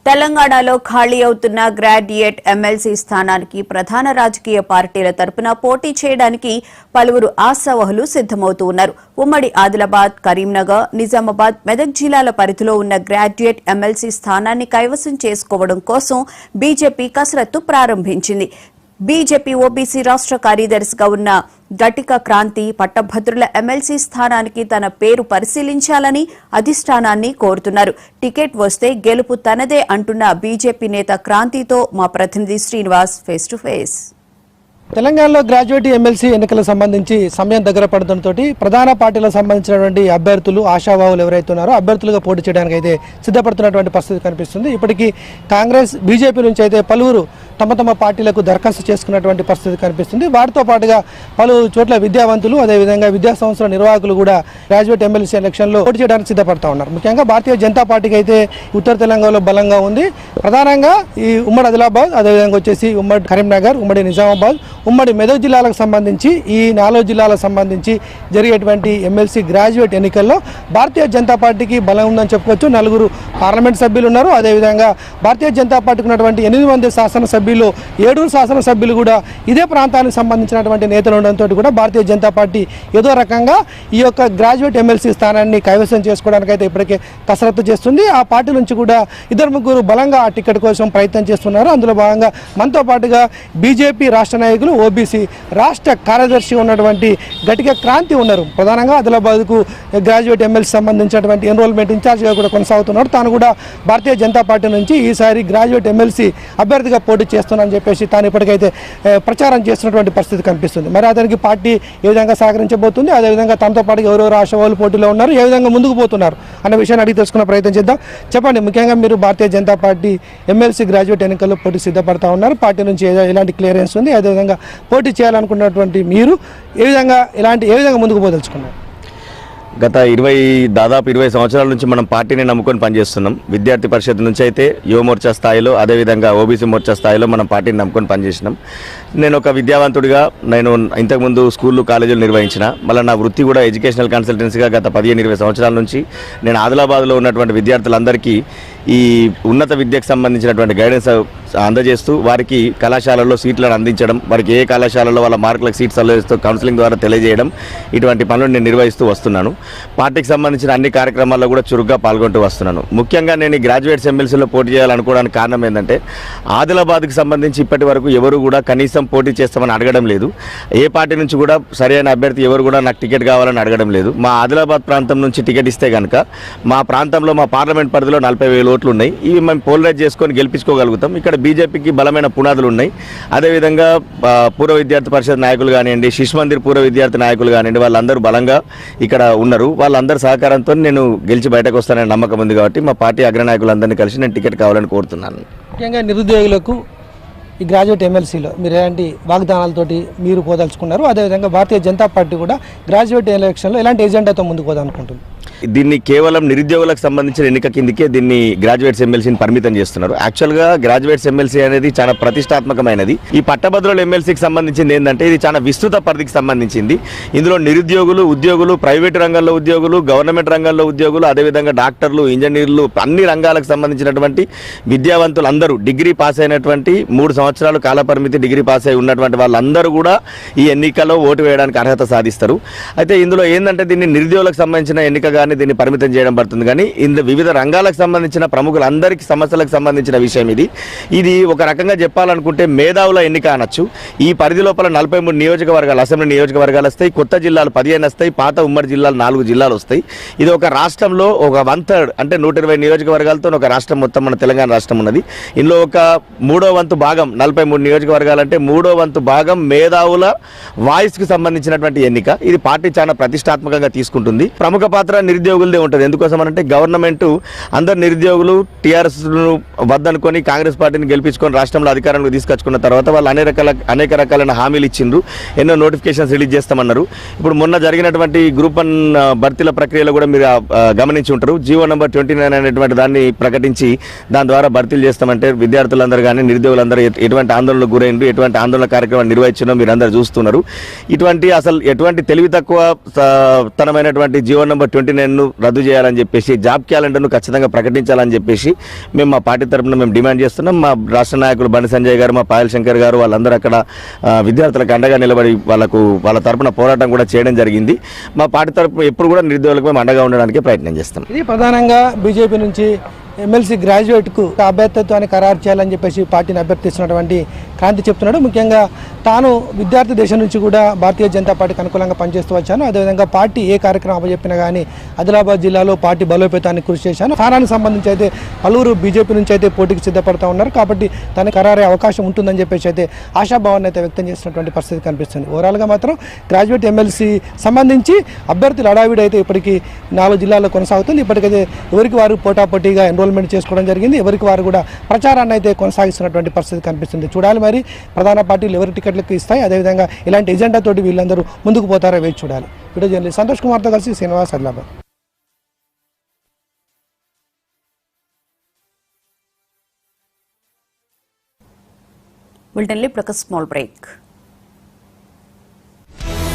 తెలంగాణలో ఖాళీ అవుతున్న గ్రాడ్యుయేట్ ఎమ్మెల్సీ స్థానానికి ప్రధాన రాజకీయ పార్టీల తరపున పోటీ చేయడానికి పలువురు ఆశావహులు సిద్దమవుతూ ఉన్నారు. ఉమ్మడి ఆదిలాబాద్, కరీంనగర్, నిజామాబాద్, మెదక్ జిల్లాల పరిధిలో ఉన్న గ్రాడ్యుయేట్ ఎమ్మెల్సీ స్థానాన్ని కైవసం చేసుకోవడం కోసం బీజేపీ కసరత్తు ప్రారంభించింది. బీజేపీ ఓబీసీ రాష్ట్ర కార్యదర్శిగా ఉన్న గటిక క్రాంతి పట్టభద్రుల ఎమ్మెల్సీ స్థానానికి తన పేరు పరిశీలించాలని అధిష్టానాన్ని కోరుతున్నారు. టికెట్ వస్తే గెలుపు తనదే అంటున్న బీజేపీ నేత క్రాంతితో మా ప్రతినిధి శ్రీనివాస్ ఫేస్ టు ఫేస్. తెలంగాణలో గ్రాడ్యుయేట్ ఎమ్మెల్సీ ఎన్నికలకు సంబంధించి సమయం దగ్గర పడడంతో ప్రధాన పార్టీలకు సంబంధించినటువంటి అభ్యర్థులు ఆశావాహులు ఎవరైతే ఉన్నారో అభ్యర్థులుగా పోటీ చేయడానికి అయితే సిద్ధపడుతున్నటువంటి పరిస్థితి కనిపిస్తుంది. ఇప్పటికీ కాంగ్రెస్, బీజేపీ నుంచి అయితే పలువురు తమ తమ పార్టీలకు దరఖాస్తు చేసుకున్నటువంటి పరిస్థితి కనిపిస్తుంది. వాటితో పాటుగా పలు చోట్ల విద్యావంతులు, అదేవిధంగా విద్యా సంస్థల నిర్వాహకులు కూడా గ్రాడ్యుయేట్ ఎమ్మెల్సీ ఎలక్షన్లో పోటీ చేయడానికి సిద్ధపడతా ఉన్నారు. ముఖ్యంగా భారతీయ జనతా పార్టీకి అయితే ఉత్తర తెలంగాణలో బలంగా ఉంది. ప్రధానంగా ఈ ఉమ్మడి ఆదిలాబాద్, అదేవిధంగా వచ్చేసి ఉమ్మడి కరీంనగర్, ఉమ్మడి నిజామాబాద్, ఉమ్మడి మెదక్ జిల్లాలకు సంబంధించి ఈ 4 జిల్లాలకు సంబంధించి జరిగేటువంటి ఎమ్మెల్సీ గ్రాడ్యుయేట్ ఎన్నికల్లో భారతీయ జనతా పార్టీకి బలం ఉందని చెప్పుకోవచ్చు. 4 పార్లమెంట్ సభ్యులు ఉన్నారు. అదేవిధంగా భారతీయ జనతా పార్టీకి ఉన్నటువంటి 8 మంది శాసనసభ్యులు, 7 శాసనసభ్యులు కూడా ఇదే ప్రాంతానికి సంబంధించినటువంటి నేతలు ఉండడంతో కూడా భారతీయ జనతా పార్టీ ఏదో రకంగా ఈ యొక్క గ్రాడ్యుయేట్ ఎమ్మెల్సీ స్థానాన్ని కైవసం చేసుకోవడానికి అయితే ఇప్పటికే కసరత్తు చేస్తుంది. ఆ పార్టీ నుంచి కూడా 2-3 బలంగా ఆ టికెట్ కోసం ప్రయత్నం చేస్తున్నారు. అందులో భాగంగా మనతో పాటుగా బీజేపీ రాష్ట్ర నాయకులు, ఓబీసీ రాష్ట్ర కార్యదర్శి ఉన్నటువంటి గటిక క్రాంతి ఉన్నారు. ప్రధానంగా ఆదిలాబాద్కు గ్రాడ్యుయేట్ ఎమ్మెల్సీ సంబంధించినటువంటి ఎన్రోల్మెంట్ ఇన్ఛార్జ్గా కూడా కొనసాగుతున్నారు. తాను కూడా భారతీయ జనతా పార్టీ నుంచి ఈసారి గ్రాడ్యుయేట్ ఎమ్మెల్సీ అభ్యర్థిగా పోటీ చేస్తున్నానని చెప్పేసి తాను ఇప్పటికైతే ప్రచారం చేస్తున్నటువంటి పరిస్థితి కనిపిస్తుంది. మరి అతనికి పార్టీ ఏ విధంగా సహకరించబోతుంది, అదేవిధంగా తనతో పాటు ఎవరెవరు ఆశావాహులు పోటీలో ఉన్నారు, ఏ విధంగా ముందుకు పోతున్నారు అన్న విషయాన్ని అడిగి తెలుసుకునే ప్రయత్నం చేద్దాం. చెప్పండి, ముఖ్యంగా మీరు Bharatiya Janata party MLC graduate ఎన్నికల్లో పోటీ సిద్ధపడతా ఉన్నారు. పార్టీ నుంచి ఎలాంటి క్లియరెన్స్ ఉంది, అదేవిధంగా పోటీ చేయాలనుకున్నటువంటి మీరు ఏ విధంగా ముందుకు పోదలుచుకున్నారు? గత దాదాపు 20 సంవత్సరాల నుంచి మనం పార్టీని నమ్ముకొని పనిచేస్తున్నాం. విద్యార్థి పరిషత్ నుంచి అయితే యువ మోర్చా స్థాయిలో, అదేవిధంగా ఓబీసీ మోర్చా స్థాయిలో మనం పార్టీని నమ్ముకొని పనిచేసినాం. నేను ఒక విద్యావంతుడిగా ఇంతకుముందు స్కూళ్ళు, కాలేజీలు నిర్వహించిన, మళ్ళీ నా వృత్తి కూడా ఎడ్యుకేషనల్ కన్సల్టెన్సీగా గత 15-20 సంవత్సరాల నుంచి నేను ఆదిలాబాద్లో ఉన్నటువంటి విద్యార్థులందరికీ ఈ ఉన్నత విద్యకు సంబంధించినటువంటి గైడెన్స్ అందజేస్తూ వారికి కళాశాలల్లో సీట్లను అందించడం, వారికి ఏ కళాశాలలో వాళ్ళ మార్కులకు సీట్స్ అందజేస్తూ కౌన్సిలింగ్ ద్వారా తెలియజేయడం, ఇటువంటి పనులు నేను నిర్వహిస్తూ వస్తున్నాను. పార్టీకి సంబంధించిన అన్ని కార్యక్రమాల్లో కూడా చురుగ్గా పాల్గొంటూ వస్తున్నాను. ముఖ్యంగా నేను ఈ గ్రాడ్యుయేట్స్ ఎమ్మెల్సీలో పోటీ చేయాలనుకోవడానికి కారణం ఏంటంటే ఆదిలాబాద్కి సంబంధించి ఇప్పటి వరకు ఎవరు కూడా కనీసం పోటీ చేస్తామని అడగడం లేదు. ఏ పార్టీ నుంచి కూడా సరైన అభ్యర్థి ఎవరు కూడా నాకు టికెట్ కావాలని అడగడం లేదు. మా ఆదిలాబాద్ ప్రాంతం నుంచి టికెట్ ఇస్తే కనుక మా ప్రాంతంలో, మా పార్లమెంట్ పరిధిలో 40,000 ఓట్లు ఉన్నాయి. ఇవి మేము పోలరైజ్ చేసుకొని గెలిపించుకోగలుగుతాం. ఇక్కడ బీజేపీకి బలమైన పునాదులు ఉన్నాయి. అదేవిధంగా పూర్వ విద్యార్థి పరిషత్ నాయకులు కానివ్వండి, శిశు మందిర్ పూర్వ విద్యార్థి నాయకులు కానివ్వండి, వాళ్ళందరూ బలంగా ఇక్కడ ఉన్నారు. వాళ్ళందరి సహకారంతో నేను గెలిచి బయటకు వస్తానని నమ్మకం ఉంది. కాబట్టి మా పార్టీ అగ్రనాయకులందరినీ కలిసి నేను టికెట్ కావాలని కోరుతున్నాను. ముఖ్యంగా నిరుద్యోగులకు ఈ గ్రాడ్యుయేట్ ఎమ్మెల్సీలో మీరు ఎలాంటి వాగ్దానాలతోటి మీరు పోదలుచుకున్నారు, అదేవిధంగా భారతీయ జనతా పార్టీ కూడా గ్రాడ్యుయేట్ ఎలక్షన్లో ఎలాంటి ఎజెండాతో ముందుకు పోదాలనుకుంటుంది? దీన్ని కేవలం నిరుద్యోగులకు సంబంధించిన ఎన్నిక కిందకే దీన్ని గ్రాడ్యుయేట్స్ ఎమ్మెల్సీని పరిమితం చేస్తున్నారు. యాక్చువల్గా గ్రాడ్యుయేట్స్ ఎమ్మెల్సీ అనేది చాలా ప్రతిష్టాత్మకమైనది. ఈ పట్టభద్రుల ఎమ్మెల్సీకి సంబంధించింది ఏంటంటే ఇది చాలా విస్తృత పరిధికి సంబంధించింది. ఇందులో నిరుద్యోగులు, ఉద్యోగులు, ప్రైవేటు రంగంలో ఉద్యోగులు, గవర్నమెంట్ రంగంలో ఉద్యోగులు, అదేవిధంగా డాక్టర్లు, ఇంజనీర్లు, అన్ని రంగాలకు సంబంధించినటువంటి విద్యావంతులు అందరూ, డిగ్రీ పాస్ అయినటువంటి 3 సంవత్సరాలు కాలపరిమితి డిగ్రీ పాస్ అయి ఉన్నటువంటి వాళ్ళందరూ కూడా ఈ ఎన్నికలో ఓటు వేయడానికి అర్హత సాధిస్తారు. అయితే ఇందులో ఏంటంటే దీన్ని నిరుద్యోగులకు సంబంధించిన ఎన్నికగా దీన్ని పరిమితం చేయడం పడుతుంది. కానీ వివిధ రంగాలకు సంబంధించిన ప్రముఖులందరికీ సమస్యలకు సంబంధించిన విషయం ఇది ఒక రకంగా చెప్పాలనుకుంటే మేధావుల ఎన్నిక అనొచ్చు. ఈ పరిధి లోపల 43 నియోజకవర్గాలు, అసెంబ్లీ నియోజకవర్గాలు వస్తాయి. కొత్త జిల్లాలు 15 వస్తాయి. పాత ఉమ్మడి జిల్లాలు 4 జిల్లాలు వస్తాయి. ఇది ఒక రాష్ట్రంలో ఒక 1/3 అంటే 120 నియోజకవర్గాలతో ఒక రాష్ట్రం మొత్తం మన తెలంగాణ రాష్ట్రం ఉన్నది. ఇందులో ఒక 3వ వంతు భాగం, 43 నియోజకవర్గాలు అంటే 3వ వంతు భాగం మేధావుల వాయిస్కి సంబంధించినటువంటి ఎన్నిక. ఇది పార్టీ చాలా ప్రతిష్టాత్మకంగా తీసుకుంటుంది. ప్రముఖ పాత్ర నిరుద్యోగులదే ఉంటుంది. ఎందుకోసం అంటే గవర్నమెంట్ అందరు నిరుద్యోగులు టీఆర్ఎస్ వద్దనుకొని కాంగ్రెస్ పార్టీని గెలిపించుకొని రాష్ట్రంలో అధికారంలోకి తీసుకొచ్చుకున్న తర్వాత వాళ్ళు అనేక రకాలైన హామీలు ఇచ్చిండ్రు. ఎన్నో నోటిఫికేషన్స్ రిలీజ్ చేస్తామన్నారు. ఇప్పుడు మొన్న జరిగినటువంటి గ్రూప్ 1 భర్తీల ప్రక్రియలో కూడా మీరు గమనించి ఉంటారు. జీవో నెంబర్ 29 అనేటువంటి దాన్ని ప్రకటించి దాని ద్వారా భర్తీలు చేస్తామంటే విద్యార్థులందరూ కానీ నిరుద్యోగులందరూ ఎటువంటి ఆందోళనకు గురైండ్రు, ఎటువంటి ఆందోళన కార్యక్రమాలు నిర్వహించినో మీరు అందరూ చూస్తున్నారు. ఎటువంటి తెలివి తక్కువ తనమైనటువంటి జీవో నెంబర్ 29 49 రద్దు చేయాలని చెప్పేసి జాబ్ క్యాలెండర్ను ఖచ్చితంగా ప్రకటించాలని చెప్పేసి మేము మా పార్టీ తరఫున మేము డిమాండ్ చేస్తున్నాం. మా రాష్ట్ర నాయకులు బండి సంజయ్ గారు, మా పాయల్ శంకర్ గారు వాళ్ళందరూ అక్కడ విద్యార్థులకు అండగా నిలబడి వాళ్ళ తరఫున పోరాటం కూడా చేయడం జరిగింది. మా పార్టీ తరఫున ఎప్పుడు కూడా నిరుద్యోగులకు మేము అండగా ఉండడానికి ప్రయత్నం చేస్తాం. ఇది ప్రధానంగా బీజేపీ నుంచి ఎమ్మెల్సీ గ్రాడ్యుయేట్కు అభ్యర్థిత్వాన్ని ఖరారు చేయాలని చెప్పేసి పార్టీని అభ్యర్థిస్తున్నటువంటి క్రాంతి చెప్తున్నాడు. ముఖ్యంగా తాను విద్యార్థి దేశం నుంచి కూడా భారతీయ జనతా పార్టీకి అనుకూలంగా పనిచేస్తూ వచ్చాను. అదేవిధంగా పార్టీ ఏ కార్యక్రమం అప్పచెప్పినా కానీ ఆదిలాబాద్ జిల్లాలో పార్టీ బలోపేతానికి కృషి చేశాను. స్థానానికి సంబంధించి అయితే పలువురు బీజేపీ నుంచి అయితే పోటీకి సిద్ధపడతా ఉన్నారు. కాబట్టి తనకు ఖరారే అవకాశం ఉంటుందని చెప్పేసి అయితే ఆశాభావాన్ని అయితే వ్యక్తం చేసినటువంటి పరిస్థితి కనిపిస్తుంది. ఓవరాల్గా మాత్రం గ్రాడ్యుయేట్ ఎమ్మెల్సీ సంబంధించి అభ్యర్థుల హడావిడి అయితే ఇప్పటికీ 4 జిల్లాల్లో కొనసాగుతుంది. ఇప్పటికైతే ఎవరికి వారు పోటాపోటీగా ఎన్రోల్మెంట్ చేసుకోవడం జరిగింది. ఎవరికి వారు కూడా ప్రచారాన్ని అయితే కొనసాగిస్తున్నటువంటి పరిస్థితి కనిపిస్తుంది. చూడాలి మరి ప్రధాన పార్టీలు ఎవరి టికెట్లకు ఇస్తాయి, అదేవిధంగా ఇలాంటి ఎజెండా తోటి వీళ్ళందరూ ముందుకు పోతారో వేచి చూడాలి. వీడియో జర్నలిస్ట్ సంతోష్ కుమార్తో కలిసి శ్రీనివాస్, ఆదిలాబాద్. బులెటిన్లో ఇప్పుడు ఒక స్మాల్ బ్రేక్.